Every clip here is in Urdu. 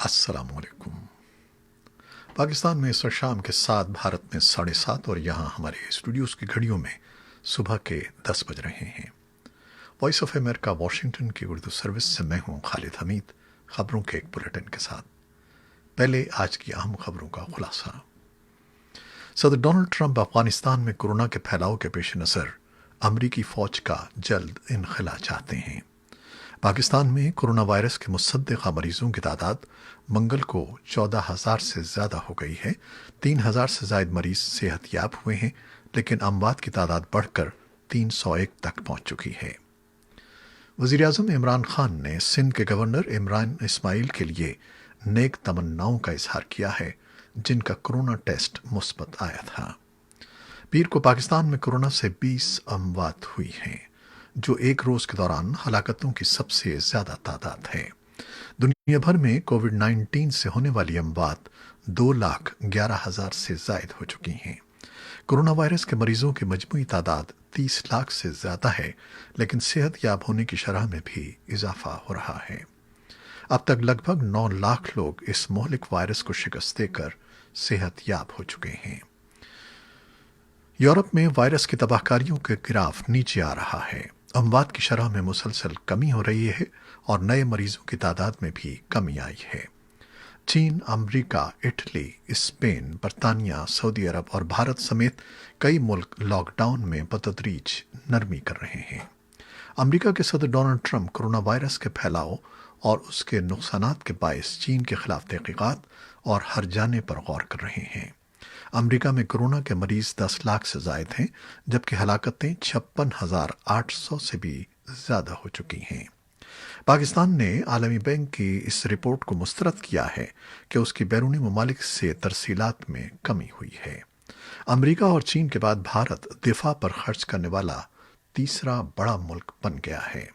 السلام علیکم۔ پاکستان میں اس وقت شام کے 7، بھارت میں 7:30 اور یہاں ہمارے اسٹوڈیوز کی گھڑیوں میں صبح کے 10 بج رہے ہیں۔ وائس آف امریکہ واشنگٹن کی اردو سروس سے میں ہوں خالد حمید، خبروں کے ایک بلیٹن کے ساتھ۔ پہلے آج کی اہم خبروں کا خلاصہ۔ صدر ڈونلڈ ٹرمپ افغانستان میں کورونا کے پھیلاؤ کے پیش نظر امریکی فوج کا جلد انخلا چاہتے ہیں۔ پاکستان میں کورونا وائرس کے مصدقہ مریضوں کی تعداد منگل کو 14,000 سے زیادہ ہو گئی ہے۔ 3,000 سے زائد مریض صحت یاب ہوئے ہیں، لیکن اموات کی تعداد بڑھ کر 301 تک پہنچ چکی ہے۔ وزیراعظم عمران خان نے سندھ کے گورنر عمران اسماعیل کے لیے نیک تمناؤں کا اظہار کیا ہے، جن کا کورونا ٹیسٹ مثبت آیا تھا۔ پیر کو پاکستان میں کورونا سے 20 اموات ہوئی ہیں، جو ایک روز کے دوران ہلاکتوں کی سب سے زیادہ تعداد ہے۔ دنیا بھر میں کووڈ 19 سے ہونے والی اموات 2,11,000 سے زائد ہو چکی ہیں۔ کورونا وائرس کے مریضوں کی مجموعی تعداد 30 لاکھ سے زیادہ ہے، لیکن صحت یاب ہونے کی شرح میں بھی اضافہ ہو رہا ہے۔ اب تک لگ بھگ 9 لاکھ لوگ اس مہلک وائرس کو شکست دے کر صحت یاب ہو چکے ہیں۔ یورپ میں وائرس کی تباہ کاریوں کے گراف نیچے آ رہا ہے۔ اموات کی شرح میں مسلسل کمی ہو رہی ہے اور نئے مریضوں کی تعداد میں بھی کمی آئی ہے۔ چین، امریکہ، اٹلی، اسپین، برطانیہ، سعودی عرب اور بھارت سمیت کئی ملک لاک ڈاؤن میں بتدریج نرمی کر رہے ہیں۔ امریکہ کے صدر ڈونلڈ ٹرمپ کورونا وائرس کے پھیلاؤ اور اس کے نقصانات کے باعث چین کے خلاف تحقیقات اور ہر جانے پر غور کر رہے ہیں۔ امریکہ میں کورونا کے مریض 10 لاکھ سے زائد ہیں، جبکہ ہلاکتیں 56,800 سے بھی زیادہ ہو چکی ہیں۔ پاکستان نے عالمی بینک کی اس رپورٹ کو مسترد کیا ہے کہ اس کی بیرونی ممالک سے ترسیلات میں کمی ہوئی ہے۔ امریکہ اور چین کے بعد بھارت دفاع پر خرچ کرنے والا تیسرا بڑا ملک بن گیا ہے،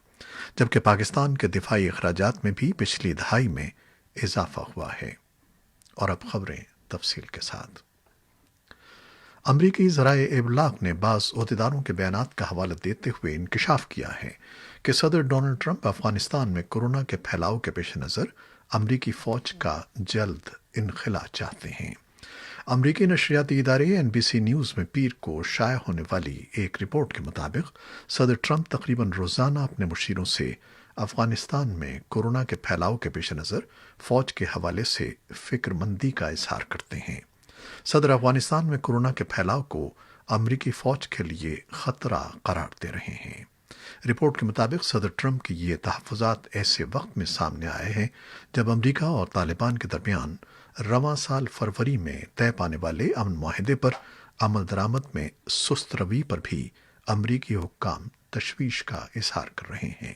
جبکہ پاکستان کے دفاعی اخراجات میں بھی پچھلی دہائی میں اضافہ ہوا ہے۔ اور اب خبریں تفصیل کے ساتھ۔ امریکی ذرائع ابلاغ نے بعض عہدیداروں کے بیانات کا حوالہ دیتے ہوئے انکشاف کیا ہے کہ صدر ڈونلڈ ٹرمپ افغانستان میں کورونا کے پھیلاؤ کے پیش نظر امریکی فوج کا جلد انخلا چاہتے ہیں۔ امریکی نشریاتی ادارے NBC نیوز میں پیر کو شائع ہونے والی ایک رپورٹ کے مطابق صدر ٹرمپ تقریباً روزانہ اپنے مشیروں سے افغانستان میں کورونا کے پھیلاؤ کے پیش نظر فوج کے حوالے سے فکر مندی کا اظہار کرتے ہیں۔ صدر افغانستان میں کورونا کے پھیلاؤ کو امریکی فوج کے لیے خطرہ قرار دے رہے ہیں۔ رپورٹ کے مطابق صدر ٹرمپ کی یہ تحفظات ایسے وقت میں سامنے آئے ہیں جب امریکہ اور طالبان کے درمیان رواں سال فروری میں طے پانے والے امن معاہدے پر عمل درآمد میں سست روی پر بھی امریکی حکام تشویش کا اظہار کر رہے ہیں۔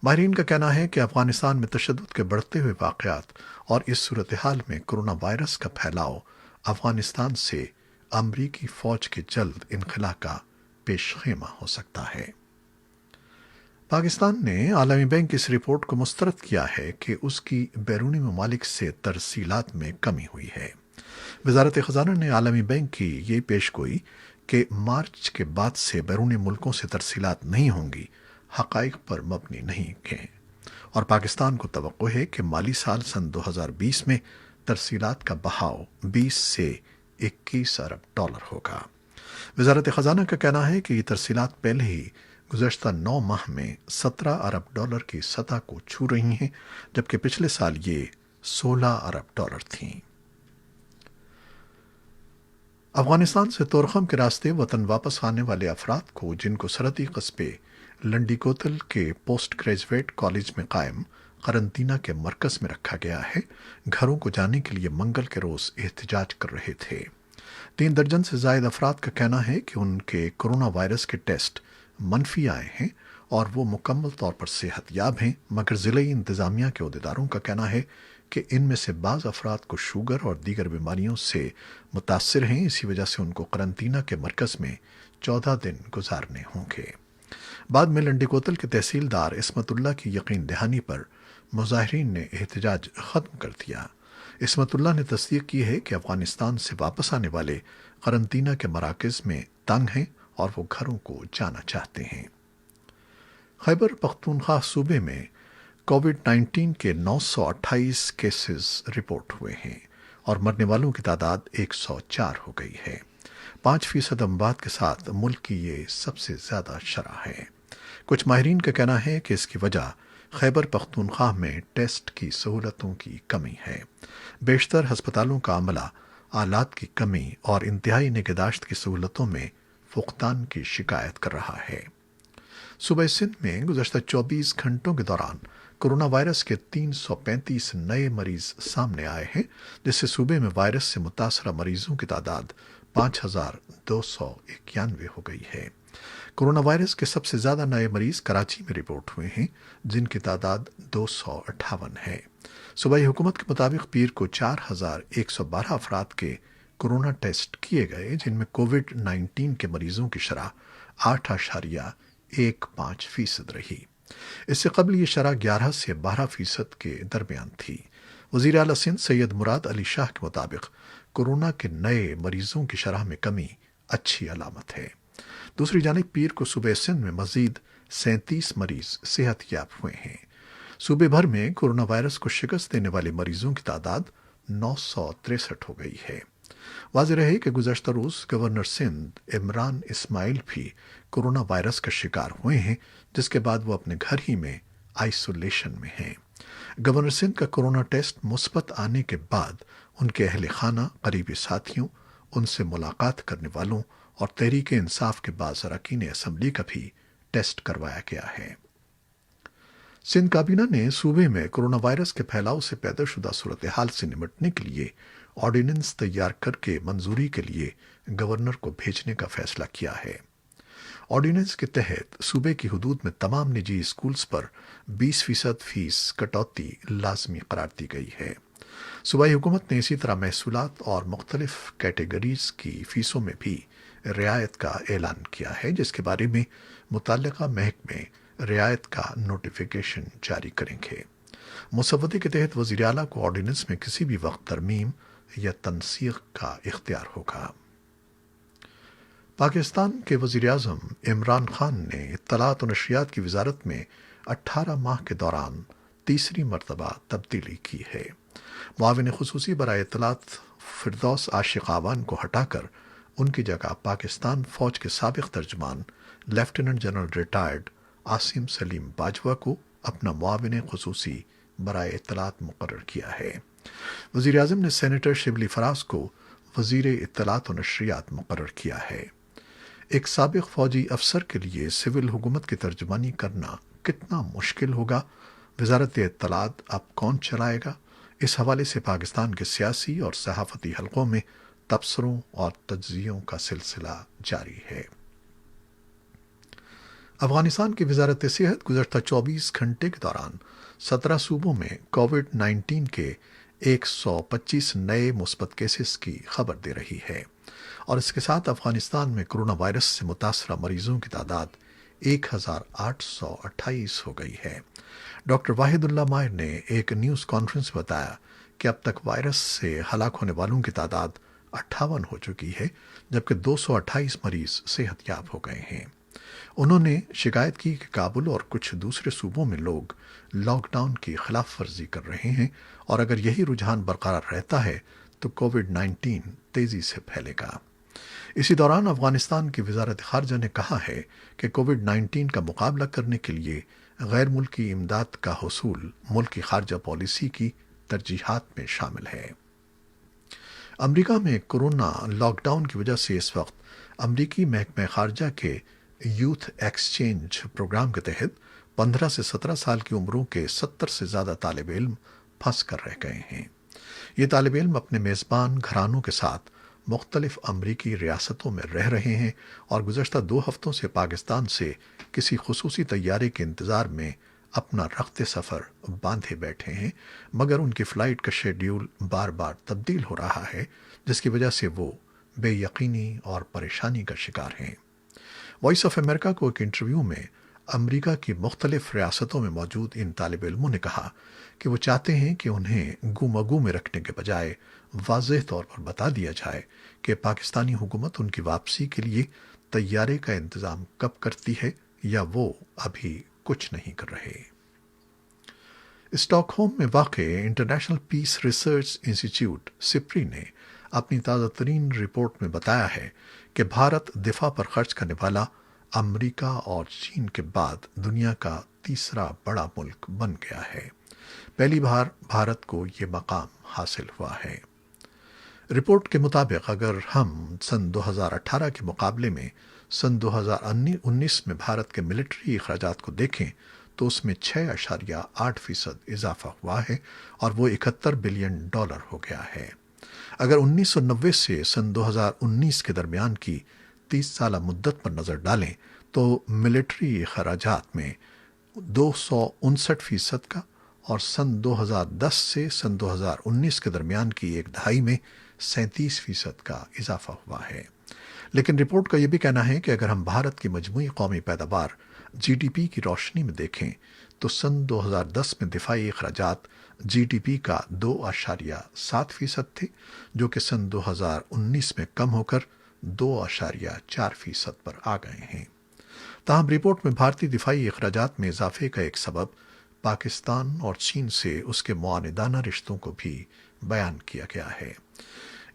ماہرین کا کہنا ہے کہ افغانستان میں تشدد کے بڑھتے ہوئے واقعات اور اس صورتحال میں کورونا وائرس کا پھیلاؤ افغانستان سے امریکی فوج کے جلد انخلا کا پیش خیمہ ہو سکتا ہے۔ پاکستان نے عالمی بینک کی اس رپورٹ کو مسترد کیا ہے کہ اس کی بیرونی ممالک سے ترسیلات میں کمی ہوئی ہے۔ وزارت خزانہ نے عالمی بینک کی یہ پیش گوئی کہ مارچ کے بعد سے بیرونی ملکوں سے ترسیلات نہیں ہوں گی، حقائق پر مبنی نہیں ہیں، اور پاکستان کو توقع ہے کہ مالی سال سن 2020 میں ترسیلات کا بہاؤ 20 سے 21 ارب ڈالر ہوگا۔ وزارت خزانہ کا کہنا ہے کہ یہ ترسیلات پہلے ہی گزشتہ 9 ماہ میں 17 ارب ڈالر کی سطح کو چھو رہی ہیں، جبکہ پچھلے سال یہ 16 ارب ڈالر تھیں۔ افغانستان سے طورخم کے راستے وطن واپس آنے والے افراد کو، جن کو سرحدی قصبے لنڈی کوتل کے پوسٹ گریجویٹ کالج میں قائم قرنطینہ کے مرکز میں رکھا گیا ہے، گھروں کو جانے کے لیے منگل کے روز احتجاج کر رہے تھے۔ 3 درجن سے زائد افراد کا کہنا ہے کہ ان کے کورونا وائرس کے ٹیسٹ منفی آئے ہیں اور وہ مکمل طور پر صحت یاب ہیں، مگر ضلعی انتظامیہ کے عہدیداروں کا کہنا ہے کہ ان میں سے بعض افراد کو شوگر اور دیگر بیماریوں سے متاثر ہیں، اسی وجہ سے ان کو قرنطینہ کے مرکز میں 14 دن گزارنے ہوں گے۔ بعد میں لنڈی کوتل کے تحصیلدار عصمت اللہ کی یقین دہانی پر مظاہرین نے احتجاج ختم کر دیا۔ عصمت اللہ نے تصدیق کی ہے کہ افغانستان سے واپس آنے والے قرنطینہ کے مراکز میں تنگ ہیں اور وہ گھروں کو جانا چاہتے ہیں۔ خیبر پختونخوا صوبے میں کووڈ 19 کے 928 کیسز رپورٹ ہوئے ہیں اور مرنے والوں کی تعداد 104 ہو گئی ہے۔ 5% اموات کے ساتھ ملک کی یہ سب سے زیادہ شرح ہے۔ کچھ ماہرین کا کہنا ہے کہ اس کی وجہ خیبر پختونخوا میں ٹیسٹ کی سہولتوں کی کمی ہے۔ بیشتر ہسپتالوں کا عملہ آلات کی کمی اور انتہائی نگہداشت کی سہولتوں میں فقدان کی شکایت کر رہا ہے۔ صوبہ سندھ میں گزشتہ 24 گھنٹوں کے دوران کورونا وائرس کے 335 نئے مریض سامنے آئے ہیں، جس سے صوبے میں وائرس سے متاثرہ مریضوں کی تعداد 5291 ہو گئی ہے۔ کورونا وائرس کے سب سے زیادہ نئے مریض کراچی میں رپورٹ ہوئے ہیں، جن کی تعداد 258 ہے۔ صوبائی حکومت کے مطابق پیر کو 4112 افراد کے کورونا ٹیسٹ کیے گئے، جن میں کووڈ 19 کے مریضوں کی شرح 8.15% رہی۔ اس سے قبل یہ شرح 11 سے 12% کے درمیان تھی۔ وزیر اعلیٰ سندھ سید مراد علی شاہ کے مطابق کورونا کے نئے مریضوں کی شرح میں کمی اچھی علامت ہے۔ دوسری جانب پیر کو صوبہ سندھ میں مزید 37 مریض صحت یاب ہوئے ہیں۔ صوبے بھر میں کورونا وائرس کو شکست دینے والے مریضوں کی تعداد 963 ہو گئی ہے۔ واضح رہے کہ گزشتہ روز گورنر سندھ عمران اسماعیل بھی کورونا وائرس کا شکار ہوئے ہیں، جس کے بعد وہ اپنے گھر ہی میں آئسولیشن میں ہیں۔ گورنر سندھ کا کورونا ٹیسٹ مثبت آنے کے بعد ان کے اہل خانہ، قریبی ساتھیوں، ان سے ملاقات کرنے والوں اور تحریک انصاف کے بعض اراکین اسمبلی کا بھی ٹیسٹ کروایا گیا ہے۔ سندھ کابینہ نے صوبے میں کورونا وائرس کے پھیلاؤ سے پیدا شدہ صورتحال سے نمٹنے کے لیے آرڈیننس تیار کر کے منظوری کے لیے گورنر کو بھیجنے کا فیصلہ کیا ہے۔ آرڈیننس کے تحت صوبے کی حدود میں تمام نجی اسکولز پر 20% فیس کٹوتی لازمی قرار دی گئی ہے۔ صوبائی حکومت نے اسی طرح محصولات اور مختلف کیٹیگریز کی فیسوں میں بھی رعایت کا اعلان کیا ہے، جس کے بارے میں متعلقہ محکمے رعایت کا نوٹیفیکیشن جاری کریں گے۔ مسودے کے تحت وزیر اعلیٰ کو آرڈیننس میں کسی بھی وقت ترمیم یا تنسیخ کا اختیار ہوگا۔ پاکستان کے وزیر اعظم عمران خان نے اطلاعات و نشریات کی وزارت میں 18 ماہ کے دوران تیسری مرتبہ تبدیلی کی ہے۔ معاون خصوصی برائے اطلاعات فردوس عاشق آوان کو ہٹا کر ان کی جگہ پاکستان فوج کے سابق ترجمان lieutenant general retired Asim Saleem Bajwa کو اپنا معاون خصوصی برائے اطلاعات مقرر کیا ہے۔ وزیر اعظم نے سینیٹر شبلی فراز کو وزیر اطلاعات و نشریات مقرر کیا ہے۔ ایک سابق فوجی افسر کے لیے سول حکومت کی ترجمانی کرنا کتنا مشکل ہوگا، وزارت اطلاعات اب کون چلائے گا؟ اس حوالے سے پاکستان کے سیاسی اور صحافتی حلقوں میں تبصروں اور تجزیوں کا سلسلہ جاری ہے۔ افغانستان کی وزارت صحت گزشتہ 24 گھنٹے کے دوران 17 صوبوں میں کووڈ 19 کے 125 نئے مثبت کیسز کی خبر دے رہی ہے، اور اس کے ساتھ افغانستان میں کورونا وائرس سے متاثرہ مریضوں کی تعداد 1828 ہو گئی ہے۔ ڈاکٹر واحد اللہ ماہر نے ایک نیوز کانفرنس میں بتایا کہ اب تک وائرس سے ہلاک ہونے والوں کی تعداد 58 ہو چکی ہے، جبکہ 228 مریض صحت یاب ہو گئے ہیں۔ انہوں نے شکایت کی کہ کابل اور کچھ دوسرے صوبوں میں لوگ لاک ڈاؤن کی خلاف ورزی کر رہے ہیں، اور اگر یہی رجحان برقرار رہتا ہے تو کووڈ 19 تیزی سے پھیلے گا۔ اسی دوران افغانستان کی وزارت خارجہ نے کہا ہے کہ کووڈ 19 کا مقابلہ کرنے کے لیے غیر ملکی امداد کا حصول ملک کی خارجہ پالیسی کی ترجیحات میں شامل ہے۔ امریکہ میں کورونا لاک ڈاؤن کی وجہ سے اس وقت امریکی محکمہ خارجہ کے یوتھ ایکسچینج پروگرام کے تحت 15 سے 17 سال کی عمروں کے 70 سے زیادہ طالب علم پھنس کر رہ گئے ہیں۔ یہ طالب علم اپنے میزبان گھرانوں کے ساتھ مختلف امریکی ریاستوں میں رہ رہے ہیں اور گزشتہ 2 ہفتوں سے پاکستان سے کسی خصوصی طیارے کے انتظار میں اپنا رخت سفر باندھے بیٹھے ہیں، مگر ان کی فلائٹ کا شیڈیول بار بار تبدیل ہو رہا ہے، جس کی وجہ سے وہ بے یقینی اور پریشانی کا شکار ہیں۔ وائس آف امریکہ کو ایک انٹرویو میں امریکہ کی مختلف ریاستوں میں موجود ان طالب علموں نے کہا کہ وہ چاہتے ہیں کہ انہیں گو میں رکھنے کے بجائے واضح طور پر بتا دیا جائے کہ پاکستانی حکومت ان کی واپسی کے لیے طیارے کا انتظام کب کرتی ہے، یا وہ ابھی کچھ نہیں کر رہے۔ اسٹاک ہوم میں واقع انٹرنیشنل پیس ریسرچ انسٹیٹیوٹ سپری نے اپنی تازہ ترین رپورٹ میں بتایا ہے کہ بھارت دفاع پر خرچ کرنے والا امریکہ اور چین کے بعد دنیا کا تیسرا بڑا ملک بن گیا ہے۔ پہلی بار بھارت کو یہ مقام حاصل ہوا ہے۔ رپورٹ کے مطابق اگر ہم سن 2018 کے مقابلے میں سن 2019 میں بھارت کے ملٹری اخراجات کو دیکھیں تو اس میں 6.8% اضافہ ہوا ہے اور وہ $71 بلین ہو گیا ہے۔ اگر 1990 سے سن 2019 کے درمیان کی 30 سالہ مدت پر نظر ڈالیں تو ملٹری اخراجات میں 259% کا اور سن 2010 سے سن 2019 کے درمیان کی ایک دہائی میں 37% کا اضافہ ہوا ہے۔ لیکن رپورٹ کا یہ بھی کہنا ہے کہ اگر ہم بھارت کی مجموعی قومی پیداوار جی ڈی پی کی روشنی میں دیکھیں تو سن 2010 میں دفاعی اخراجات جی ڈی پی کا 2.7% تھے، جو کہ سن 2019 میں کم ہو کر 2.4% پر آ گئے ہیں۔ تاہم رپورٹ میں بھارتی دفاعی اخراجات میں اضافے کا ایک سبب پاکستان اور چین سے اس کے معاندانہ رشتوں کو بھی بیان کیا گیا ہے۔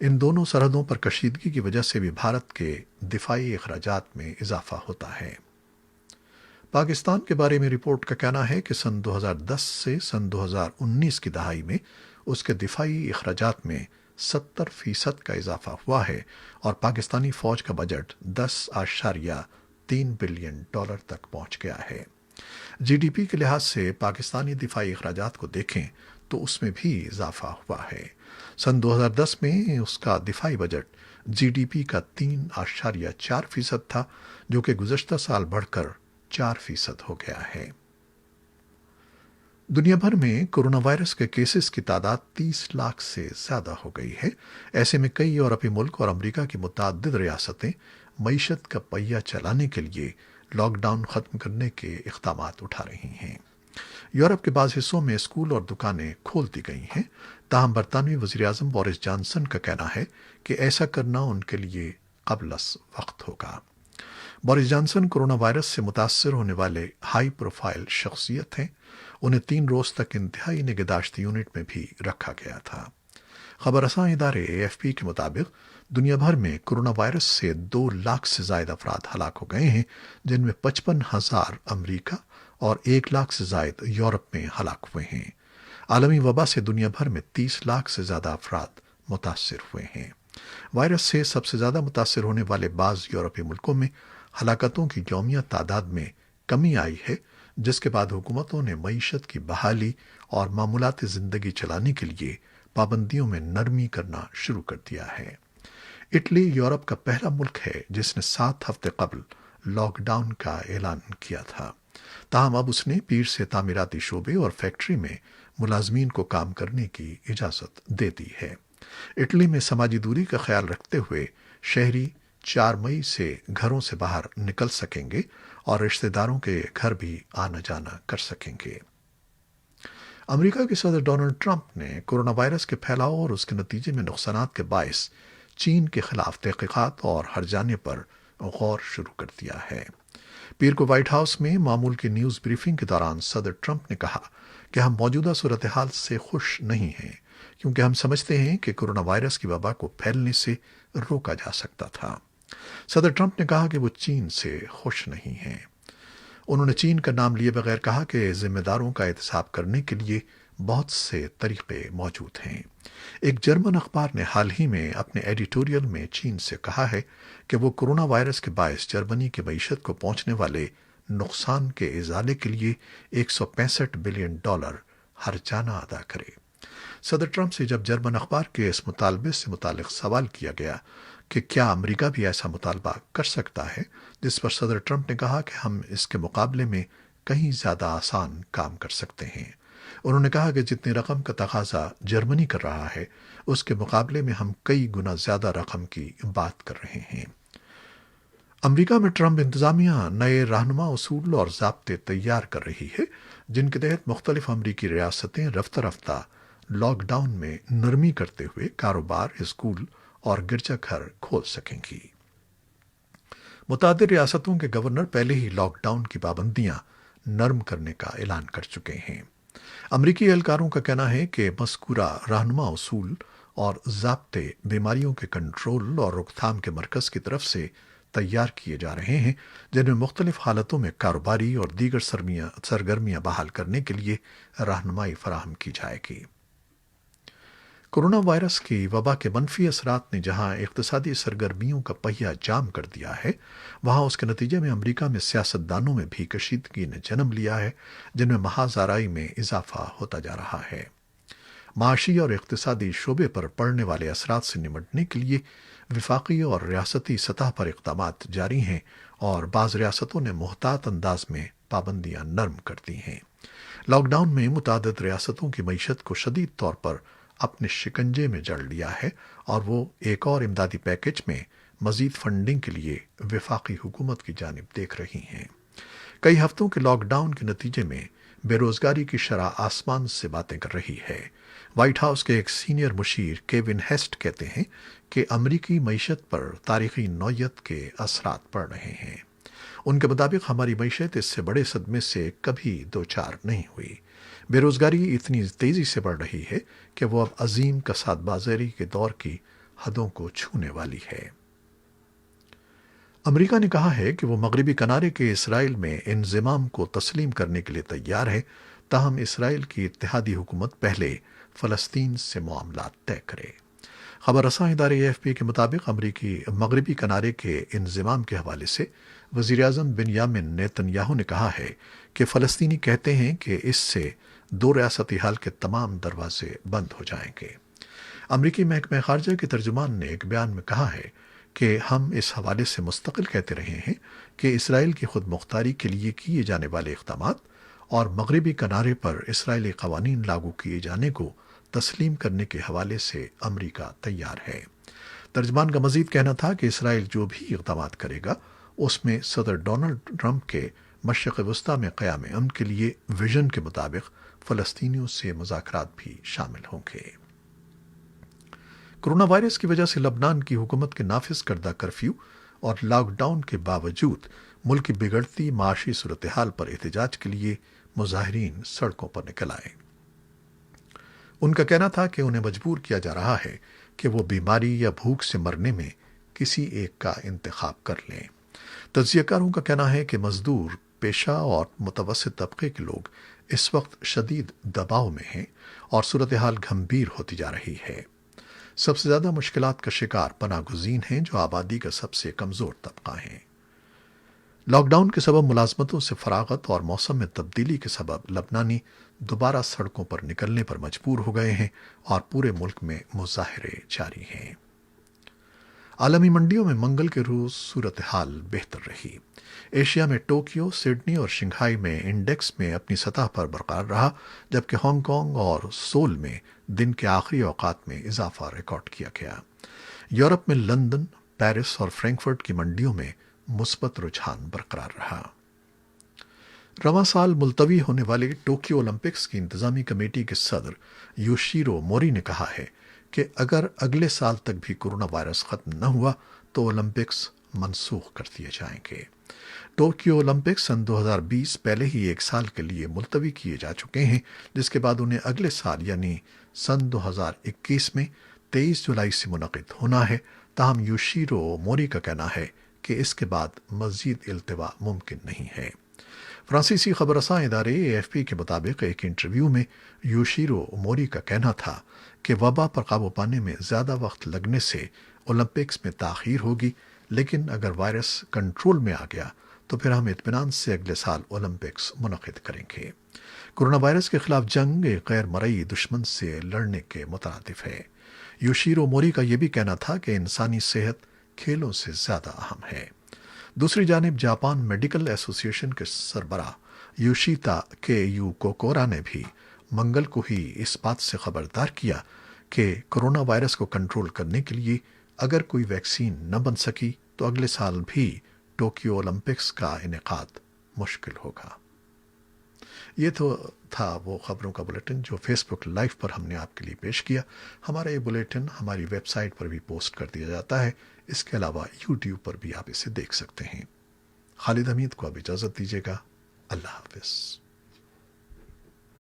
ان دونوں سرحدوں پر کشیدگی کی وجہ سے بھی بھارت کے دفاعی اخراجات میں اضافہ ہوتا ہے۔ پاکستان کے بارے میں رپورٹ کا کہنا ہے کہ سن 2010 سے سن 2019 کی دہائی میں اس کے دفاعی اخراجات میں 70% کا اضافہ ہوا ہے اور پاکستانی فوج کا بجٹ $10.3 بلین تک پہنچ گیا ہے۔ جی ڈی پی کے لحاظ سے پاکستانی دفاعی اخراجات کو دیکھیں تو اس میں بھی اضافہ ہوا ہے۔ سن 2010 میں اس کا دفاعی بجٹ جی ڈی پی کا 3.4% تھا، جو کہ گزشتہ سال بڑھ کر 4% ہو گیا ہے۔ دنیا بھر میں کورونا وائرس کے کیسز کی تعداد 30 لاکھ سے زیادہ ہو گئی ہے۔ ایسے میں کئی یورپی ملک اور امریکہ کی متعدد ریاستیں معیشت کا پہیہ چلانے کے لیے لاک ڈاؤن ختم کرنے کے اقدامات اٹھا رہی ہیں۔ یورپ کے بعض حصوں میں اسکول اور دکانیں کھول دی گئی ہیں، تاہم برطانوی وزیراعظم بورس جانسن کا کہنا ہے کہ ایسا کرنا ان کے لیے قبل از وقت ہوگا۔ بورس جانسن کورونا وائرس سے متاثر ہونے والے ہائی پروفائل شخصیت ہیں۔ انہیں 3 روز تک انتہائی نگہداشت یونٹ میں بھی رکھا گیا تھا۔ خبر رساں ادارے اے ایف پی کے مطابق دنیا بھر میں کورونا وائرس سے 2 لاکھ سے زائد افراد ہلاک ہو گئے ہیں، جن میں 55,000 امریکہ اور 1 لاکھ سے زائد یورپ میں ہلاک ہوئے ہیں۔ عالمی وبا سے دنیا بھر میں 30 لاکھ سے زیادہ افراد متاثر ہوئے ہیں۔ وائرس سے سب سے زیادہ متاثر ہونے والے بعض یورپی ملکوں میں ہلاکتوں کی یومیہ تعداد میں کمی آئی ہے، جس کے بعد حکومتوں نے معیشت کی بحالی اور معمولات زندگی چلانے کے لیے پابندیوں میں نرمی کرنا شروع کر دیا ہے۔ اٹلی یورپ کا پہلا ملک ہے جس نے 7 ہفتے قبل لاک ڈاؤن کا اعلان کیا تھا، تاہم اب اس نے پیر سے تعمیراتی شعبے اور فیکٹری میں ملازمین کو کام کرنے کی اجازت دے دی ہے۔ اٹلی میں سماجی دوری کا خیال رکھتے ہوئے شہری 4 مئی سے گھروں سے باہر نکل سکیں گے اور رشتہ داروں کے گھر بھی آنا جانا کر سکیں گے۔ امریکہ کے صدر ڈونلڈ ٹرمپ نے کورونا وائرس کے پھیلاؤ اور اس کے نتیجے میں نقصانات کے باعث چین کے خلاف تحقیقات اور ہرجانے پر غور شروع کر دیا ہے۔ پیر کو وائٹ ہاؤس میں معمول کی نیوز بریفنگ کے دوران صدر ٹرمپ نے کہا کہ ہم موجودہ صورتحال سے خوش نہیں ہیں، کیونکہ ہم سمجھتے ہیں کہ کورونا وائرس کی وبا کو پھیلنے سے روکا جا سکتا تھا۔ صدر ٹرمپ نے کہا کہ وہ چین سے خوش نہیں ہیں۔ انہوں نے چین کا نام لیے بغیر کہا کہ ذمہ داروں کا احتساب کرنے کے لیے بہت سے طریقے موجود ہیں۔ ایک جرمن اخبار نے حال ہی میں اپنے ایڈیٹوریل میں چین سے کہا ہے کہ وہ کورونا وائرس کے باعث جرمنی کی معیشت کو پہنچنے والے نقصان کے ازالے کے لیے $165 بلین ہرجانہ ادا کرے۔ صدر ٹرمپ سے جب جرمن اخبار کے اس مطالبے سے متعلق سوال کیا گیا کہ کیا امریکہ بھی ایسا مطالبہ کر سکتا ہے، جس پر صدر ٹرمپ نے کہا کہ ہم اس کے مقابلے میں کہیں زیادہ آسان کام کر سکتے ہیں۔ انہوں نے کہا کہ جتنی رقم کا تقاضا جرمنی کر رہا ہے، اس کے مقابلے میں ہم کئی گنا زیادہ رقم کی بات کر رہے ہیں۔ امریکہ میں ٹرمپ انتظامیہ نئے رہنما اصول اور ضابطے تیار کر رہی ہے، جن کے تحت مختلف امریکی ریاستیں رفتہ رفتہ لاک ڈاؤن میں نرمی کرتے ہوئے کاروبار، اسکول اور گرجا گھر کھول سکیں گی۔ متعدد ریاستوں کے گورنر پہلے ہی لاک ڈاؤن کی پابندیاں نرم کرنے کا اعلان کر چکے ہیں۔ امریکی اہلکاروں کا کہنا ہے کہ مذکورہ رہنما اصول اور ضابطے بیماریوں کے کنٹرول اور روک تھام کے مرکز کی طرف سے تیار کیے جا رہے ہیں، جن میں مختلف حالتوں میں کاروباری اور دیگر سرگرمیاں بحال کرنے کے لیے رہنمائی فراہم کی جائے گی۔ کورونا وائرس کی وبا کے منفی اثرات نے جہاں اقتصادی سرگرمیوں کا پہیہ جام کر دیا ہے، وہاں اس کے نتیجے میں امریکہ میں سیاستدانوں میں بھی کشیدگی نے جنم لیا ہے، جن میں محاذ آرائی میں اضافہ ہوتا جا رہا ہے۔ معاشی اور اقتصادی شعبے پر پڑنے والے اثرات سے نمٹنے کے لیے وفاقی اور ریاستی سطح پر اقدامات جاری ہیں، اور بعض ریاستوں نے محتاط انداز میں پابندیاں نرم کر دی ہیں۔ لاک ڈاؤن میں متعدد ریاستوں کی معیشت کو شدید طور پر اپنے شکنجے میں جڑ لیا ہے، اور وہ ایک اور امدادی پیکج میں مزید فنڈنگ کے لیے وفاقی حکومت کی جانب دیکھ رہی ہیں۔ کئی ہفتوں کے لاک ڈاؤن کے نتیجے میں بے روزگاری کی شرح آسمان سے باتیں کر رہی ہے۔ وائٹ ہاؤس کے ایک سینئر مشیر کیون ہیسٹ کہتے ہیں کہ امریکی معیشت پر تاریخی نوعیت کے اثرات پڑ رہے ہیں۔ ان کے مطابق ہماری معیشت اس سے بڑے صدمے سے کبھی دوچار نہیں ہوئی۔ بے روزگاری اتنی تیزی سے بڑھ رہی ہے کہ وہ اب عظیم کساد بازاری کے دور کی حدوں کو چھونے والی ہے۔ امریکہ نے کہا ہے کہ وہ مغربی کنارے کے اسرائیل میں انضمام کو تسلیم کرنے کے لیے تیار ہے، تاہم اسرائیل کی اتحادی حکومت پہلے فلسطین سے معاملات طے کرے۔ خبر رساں ادارے اے ایف پی کے مطابق امریکی مغربی کنارے کے انضمام کے حوالے سے وزیر اعظم بنیامن نیتن یاہو نے کہا ہے کہ فلسطینی کہتے ہیں کہ اس سے دو ریاستی حل کے تمام دروازے بند ہو جائیں گے۔ امریکی محکمہ خارجہ کے ترجمان نے ایک بیان میں کہا ہے کہ ہم اس حوالے سے مستقل کہتے رہے ہیں کہ اسرائیل کی خود مختاری کے لیے کیے جانے والے اقدامات اور مغربی کنارے پر اسرائیلی قوانین لاگو کیے جانے کو تسلیم کرنے کے حوالے سے امریکہ تیار ہے۔ ترجمان کا مزید کہنا تھا کہ اسرائیل جو بھی اقدامات کرے گا، اس میں صدر ڈونلڈ ٹرمپ کے مشرق وسطیٰ میں قیام امن کے لیے ویژن کے مطابق فلسطینیوں سے مذاکرات بھی شامل ہوں گے۔ کورونا وائرس کی وجہ سے لبنان کی حکومت کے نافذ کردہ کرفیو اور لاک ڈاؤن کے باوجود ملک کی بگڑتی معاشی صورتحال پر احتجاج کے لیے مظاہرین سڑکوں پر نکل آئے۔ ان کا کہنا تھا کہ انہیں مجبور کیا جا رہا ہے کہ وہ بیماری یا بھوک سے مرنے میں کسی ایک کا انتخاب کر لیں۔ تجزیہ کاروں کا کہنا ہے کہ مزدور، پیشہ اور متوسط طبقے کے لوگ اس وقت شدید دباؤ میں ہیں اور صورتحال گھمبیر ہوتی جا رہی ہے۔ سب سے زیادہ مشکلات کا شکار پناہ گزین ہیں، جو آبادی کا سب سے کمزور طبقہ ہیں۔ لاک ڈاؤن کے سبب ملازمتوں سے فراغت اور موسم میں تبدیلی کے سبب لبنانی دوبارہ سڑکوں پر نکلنے پر مجبور ہو گئے ہیں اور پورے ملک میں مظاہرے جاری ہیں۔ عالمی منڈیوں میں منگل کے روز صورتحال بہتر رہی۔ ایشیا میں ٹوکیو، سڈنی اور شنگھائی میں انڈیکس میں اپنی سطح پر برقرار رہا، جبکہ ہانگ کانگ اور سول میں دن کے آخری اوقات میں اضافہ ریکارڈ کیا گیا۔ یورپ میں لندن، پیرس اور فرینکفرٹ کی منڈیوں میں مثبت رجحان برقرار رہا۔ رواں سال ملتوی ہونے والے ٹوکیو اولمپکس کی انتظامی کمیٹی کے صدر یوشیرو موری نے کہا ہے کہ اگر اگلے سال تک بھی کورونا وائرس ختم نہ ہوا تو اولمپکس منسوخ کر دیے جائیں گے۔ ٹوکیو اولمپکس سن 2020 پہلے ہی ایک سال کے لیے ملتوی کیے جا چکے ہیں، جس کے بعد انہیں اگلے سال یعنی سن 2021 میں 23 جولائی سے منعقد ہونا ہے۔ تاہم یوشیرو موری کا کہنا ہے کہ اس کے بعد مزید التوا ممکن نہیں ہے۔ فرانسیسی خبر رساں ادارے اے ایف پی کے مطابق ایک انٹرویو میں یوشیرو موری کا کہنا تھا کہ وبا پر قابو پانے میں زیادہ وقت لگنے سے اولمپکس میں تاخیر ہوگی، لیکن اگر وائرس کنٹرول میں آ گیا تو پھر ہم اطمینان سے اگلے سال اولمپکس منعقد کریں گے۔ کورونا وائرس کے خلاف جنگ ایک غیر مرئی دشمن سے لڑنے کے مترادف ہے۔ یوشیرو موری کا یہ بھی کہنا تھا کہ انسانی صحت کھیلوں سے زیادہ اہم ہے۔ دوسری جانب جاپان میڈیکل ایسوسی ایشن کے سربراہ یوشیتا کے یو کوکورا نے بھی منگل کو ہی اس بات سے خبردار کیا کہ کورونا وائرس کو کنٹرول کرنے کے لیے اگر کوئی ویکسین نہ بن سکی تو اگلے سال بھی ٹوکیو اولمپکس کا انعقاد مشکل ہوگا۔ یہ تو تھا وہ خبروں کا بلیٹن جو فیس بک لائیو پر ہم نے آپ کے لیے پیش کیا۔ ہمارا یہ بلیٹن ہماری ویب سائٹ پر بھی پوسٹ کر دیا جاتا ہے، اس کے علاوہ یوٹیوب پر بھی آپ اسے دیکھ سکتے ہیں۔ خالد حمید کو اب اجازت دیجیے گا۔ اللہ حافظ۔